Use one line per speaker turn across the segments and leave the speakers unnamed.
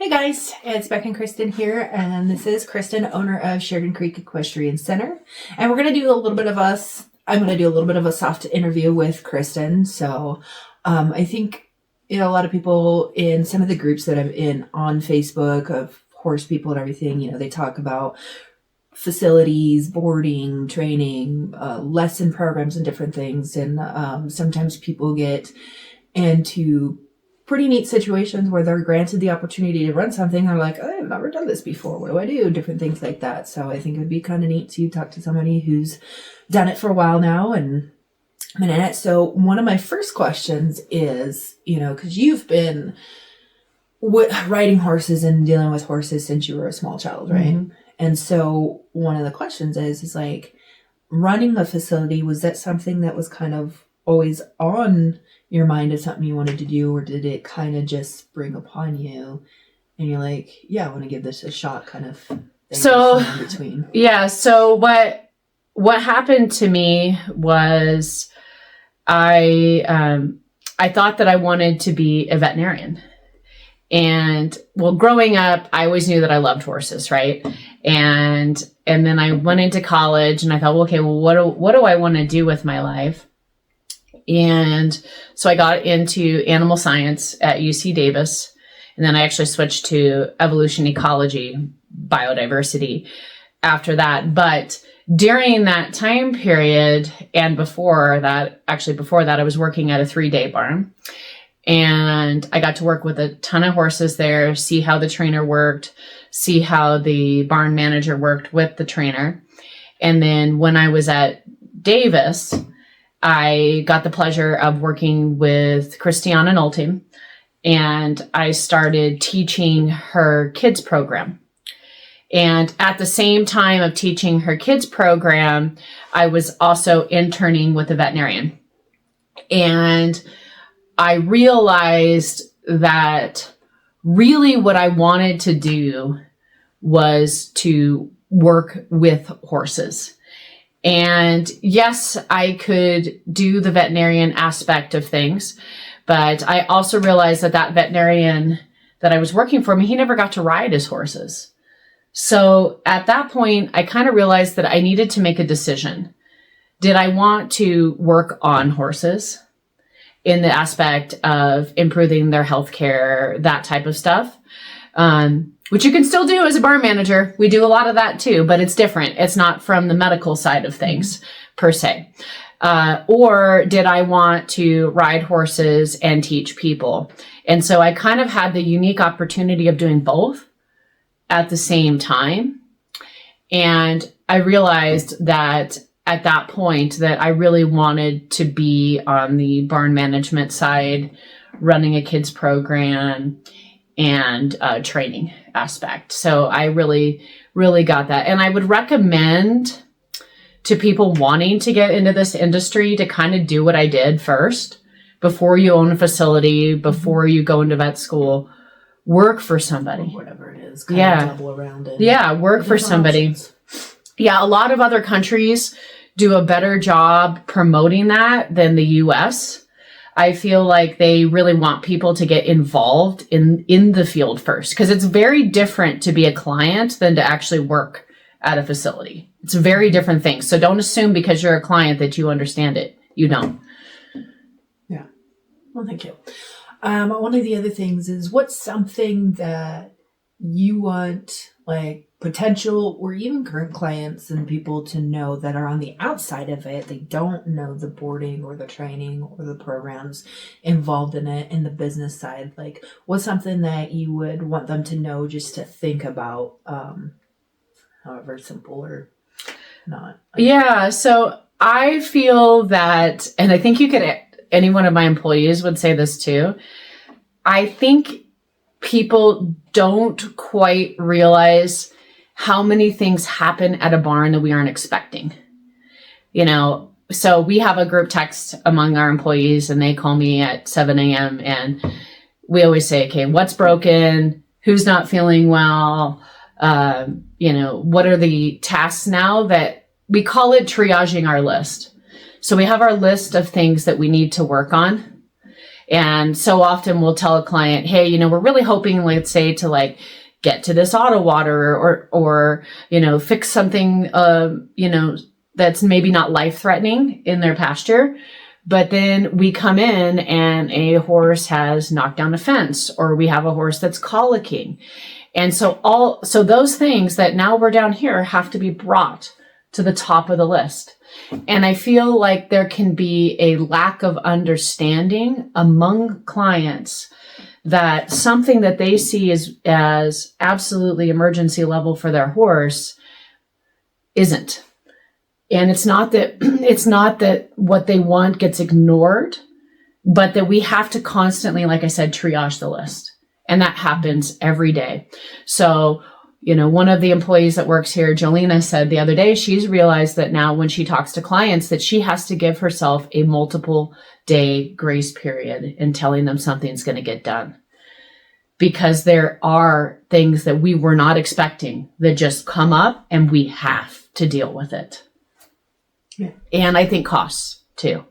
Hey guys, it's Beck and Kristen here, and this is Kristen, owner of Sheran Creek Equestrian Center. And we're going to do a little bit of I'm going to do a little bit of a soft interview with Kristen. So I think, a lot of people in some of the groups that I'm in on Facebook of horse people and everything, they talk about facilities, boarding, training, lesson programs and different things. And sometimes people get into pretty neat situations where they're granted the opportunity to run something. They're like, I've never done this before. What do I do? Different things like that. So I think it would be kind of neat to talk to somebody who's done it for a while now and been in it. So one of my first questions is, because you've been riding horses and dealing with horses since you were a small child, right? Mm-hmm. And so one of the questions is like, running a facility, was that something that was kind of always on your mind as something you wanted to do, or did it kind of just spring upon you and you're like, yeah, I want to give this a shot kind of thing?
So
in between?
Yeah. So what happened to me was I thought that I wanted to be a veterinarian. And growing up, I always knew that I loved horses, right? And then I went into college and I thought, what do I want to do with my life? And so I got into animal science at UC Davis. And then I actually switched to evolution, ecology, biodiversity after that. But during that time period and before that, I was working at a 3-day barn. And I got to work with a ton of horses there, see how the trainer worked, see how the barn manager worked with the trainer. And then when I was at Davis, I got the pleasure of working with Kristen and and I started teaching her kids program. And at the same time of teaching her kids program, I was also interning with a veterinarian. And I realized that really what I wanted to do was to work with horses. And yes, I could do the veterinarian aspect of things, but I also realized that veterinarian that I was working for, he never got to ride his horses. So at that point, I kind of realized that I needed to make a decision. Did I want to work on horses in the aspect of improving their health care, that type of stuff? Which you can still do as a barn manager. We do a lot of that too, but it's different. It's not from the medical side of things per se. Or did I want to ride horses and teach people? And so I kind of had the unique opportunity of doing both at the same time. And I realized that at that point that I really wanted to be on the barn management side, running a kids program and training aspect. So I really, really got that. And I would recommend to people wanting to get into this industry to kind of do what I did first. Before you own a facility, before you go into vet school, work for somebody.
Or whatever it is. Kind of double around it.
Yeah, work for somebody. Options. Yeah, a lot of other countries do a better job promoting that than the US. I feel like they really want people to get involved in the field first, because it's very different to be a client than to actually work at a facility. It's a very different thing. So don't assume because you're a client that you understand it. You don't.
Yeah. Well, thank you. One of the other things is, what's something that you want, like, potential or even current clients and people to know that are on the outside of it? They don't know the boarding or the training or the programs involved in it, in the business side. Like, what's something that you would want them to know, just to think about, however simple or not?
Yeah. So I feel that, and I think any one of my employees would say this too. I think people don't quite realize how many things happen at a barn that we aren't expecting. So we have a group text among our employees, and they call me at 7 a.m. and we always say, okay, what's broken? Who's not feeling well? What are the tasks now? That we call it triaging our list. So we have our list of things that we need to work on. And so often we'll tell a client, hey, you know, we're really hoping, let's say, to like get to this auto water or, you know, fix something, you know, that's maybe not life threatening in their pasture. But then we come in and a horse has knocked down a fence, or we have a horse that's colicking. And so those things that now we're down here have to be brought to the top of the list. And I feel like there can be a lack of understanding among clients that something that they see as absolutely emergency level for their horse isn't. And it's not that what they want gets ignored, but that we have to constantly, like I said, triage the list. And that happens every day. So, you know, one of the employees that works here, Jolena, said the other day, she's realized that now when she talks to clients that she has to give herself a multiple day grace period in telling them something's going to get done. Because there are things that we were not expecting that just come up and we have to deal with it. Yeah. And I think costs too.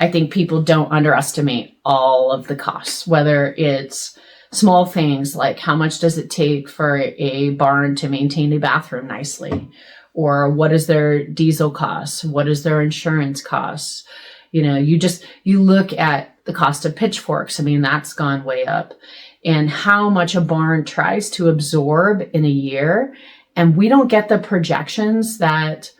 I think people don't underestimate all of the costs, whether it's small things like how much does it take for a barn to maintain a bathroom nicely, or what is their diesel costs? What is their insurance costs? You know, you look at the cost of pitchforks. I mean, that's gone way up, and how much a barn tries to absorb in a year. And we don't get the projections that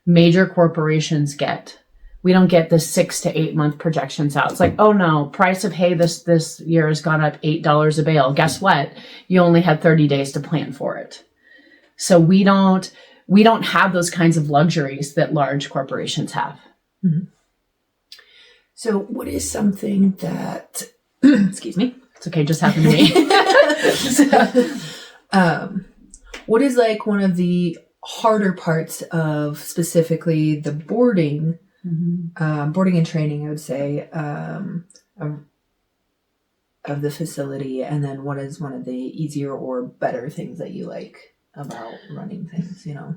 major corporations get. We don't get the 6 to 8 month projections out. It's like, oh no, price of hay this year has gone up $8 a bale. Guess what? You only had 30 days to plan for it. So we don't have those kinds of luxuries that large corporations have.
Mm-hmm. So what is something that, excuse me.
It's okay. Just happened to me.
What is like one of the harder parts of specifically the boarding, boarding and training, I would say, of the facility, and then what is one of the easier or better things that you like about running things, you know?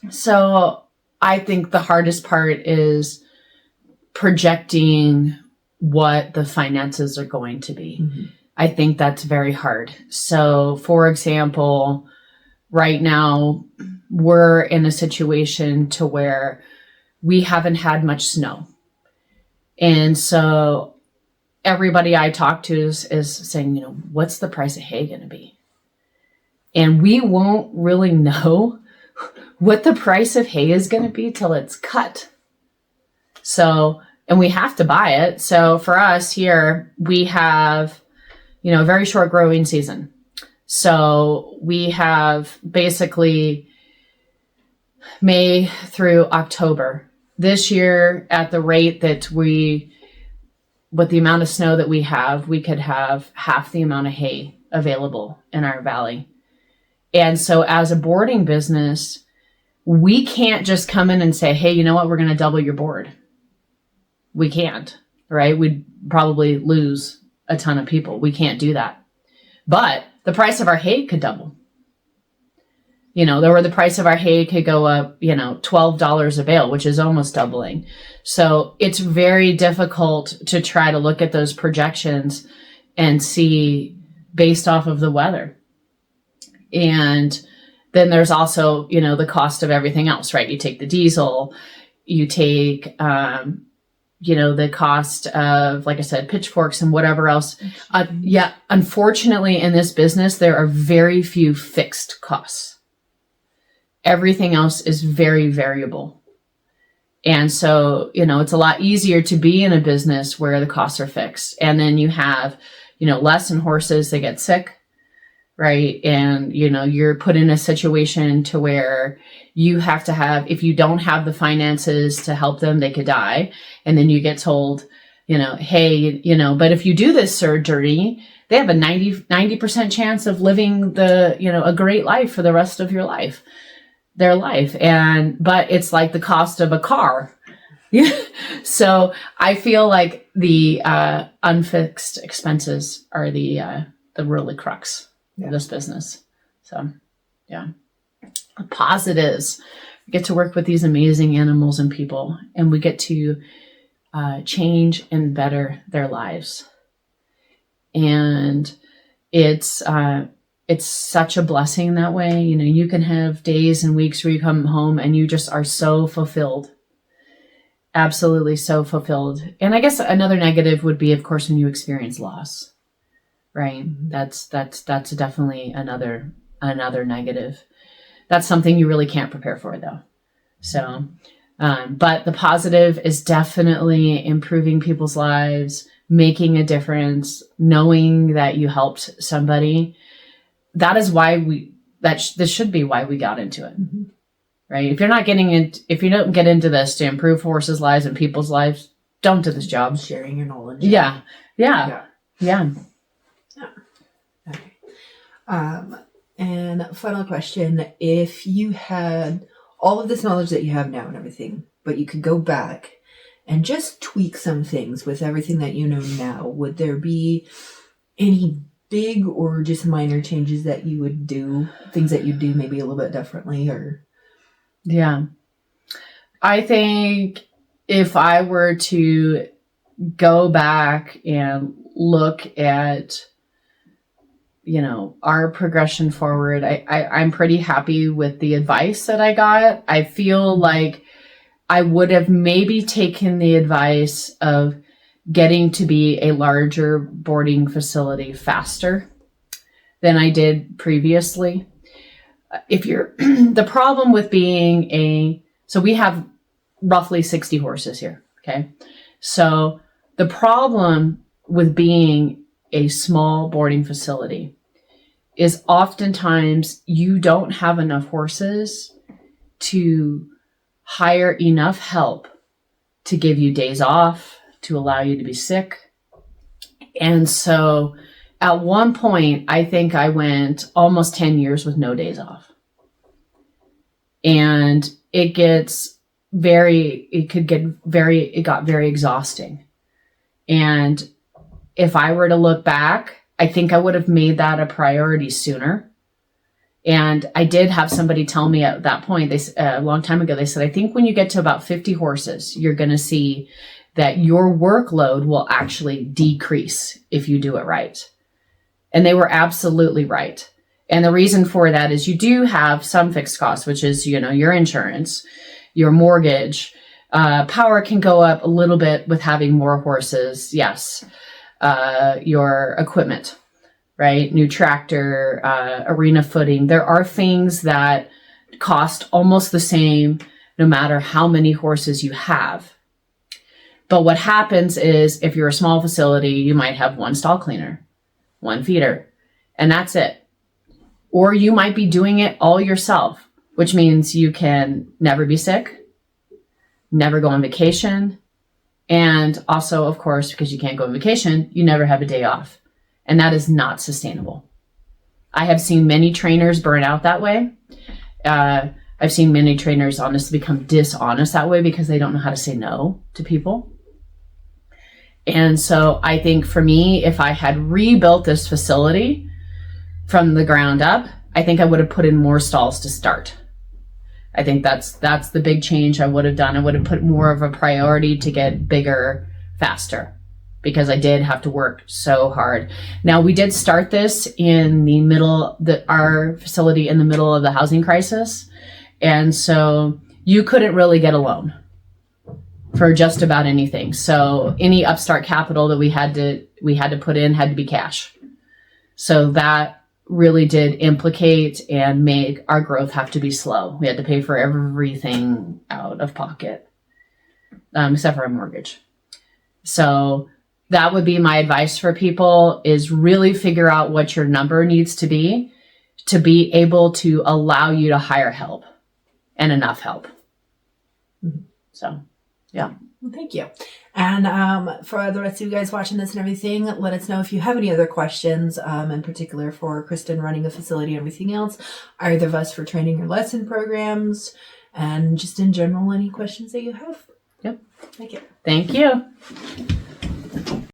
So I think the hardest part is projecting what the finances are going to be. Mm-hmm. I think that's very hard. So for example, right now we're in a situation to where we haven't had much snow. And so everybody I talk to is saying, you know, what's the price of hay going to be? And we won't really know what the price of hay is going to be till it's cut. So, and we have to buy it. So for us here, we have, you know, a very short growing season. So we have basically May through October. This year, at the rate that with the amount of snow that we have, we could have half the amount of hay available in our valley. And so as a boarding business, we can't just come in and say, hey, you know what, we're going to double your board. We can't, right? We'd probably lose a ton of people. We can't do that. But the price of our hay could double. You know, the price of our hay could go up, you know, $12 a bale, which is almost doubling. So it's very difficult to try to look at those projections and see based off of the weather. And then there's also, you know, the cost of everything else, right? You take the diesel, you take, you know, the cost of, like I said, pitchforks and whatever else. Yeah, unfortunately, in this business, there are very few fixed costs. Everything else is very variable. And so, you know, it's a lot easier to be in a business where the costs are fixed. And then you have, you know, less in horses, they get sick, right? And, you know, you're put in a situation to where you have to have, if you don't have the finances to help them, they could die. And then you get told, you know, hey, you know, but if you do this surgery, they have a 90% chance of living a great life for the rest of their life. But it's like the cost of a car. So I feel like the unfixed expenses are the really crux of this business. So, yeah. The positives. We get to work with these amazing animals and people, and we get to change and better their lives. And it's such a blessing that way. You know, you can have days and weeks where you come home and you just are so fulfilled. Absolutely so fulfilled. And I guess another negative would be, of course, when you experience loss, right? That's definitely another negative. That's something you really can't prepare for, though. So, but the positive is definitely improving people's lives, making a difference, knowing that you helped somebody. That is why this should be why we got into it. Mm-hmm. Right? If you don't get into this to improve horses' lives and people's lives, don't do this job.
Sharing your knowledge.
Yeah.
Okay. And final question, if you had all of this knowledge that you have now and everything, but you could go back and just tweak some things with everything that you know now, would there be any big or just minor changes that you would do, things that you'd do maybe a little bit differently? Or
yeah, I think if I were to go back and look at, you know, our progression forward, I'm pretty happy with the advice that I got. I feel like I would have maybe taken the advice of getting to be a larger boarding facility faster than I did previously. The problem with so we have roughly 60 horses here. Okay. So the problem with being a small boarding facility is oftentimes you don't have enough horses to hire enough help to give you days off, to allow you to be sick. And so at one point, I think I went almost 10 years with no days off. And it got very exhausting. And if I were to look back, I think I would have made that a priority sooner. And I did have somebody tell me at that point, a long time ago, they said, I think when you get to about 50 horses, you're going to see that your workload will actually decrease if you do it right. And they were absolutely right. And the reason for that is you do have some fixed costs, which is, you know, your insurance, your mortgage, power can go up a little bit with having more horses. Yes. Your equipment, right? New tractor, arena footing. There are things that cost almost the same no matter how many horses you have. But what happens is if you're a small facility, you might have one stall cleaner, one feeder, and that's it. Or you might be doing it all yourself, which means you can never be sick, never go on vacation. And also, of course, because you can't go on vacation, you never have a day off. And that is not sustainable. I have seen many trainers burn out that way. I've seen many trainers honestly become dishonest that way because they don't know how to say no to people. And so I think for me, if I had rebuilt this facility from the ground up, I think I would have put in more stalls to start. I think that's the big change I would have done. I would have put more of a priority to get bigger faster because I did have to work so hard. Now, we did start this in the middle, our facility in the middle of the housing crisis. And so you couldn't really get a loan for just about anything. So any upstart capital that we had to put in had to be cash. So that really did implicate and make our growth have to be slow. We had to pay for everything out of pocket, except for our mortgage. So that would be my advice for people is really figure out what your number needs to be able to allow you to hire help and enough help. Mm-hmm. So, yeah.
Well, thank you. And for the rest of you guys watching this and everything, let us know if you have any other questions, in particular for Kristen running a facility and everything else, either of us for training or lesson programs, and just in general, any questions that you have.
Yep.
Thank you.
Thank you.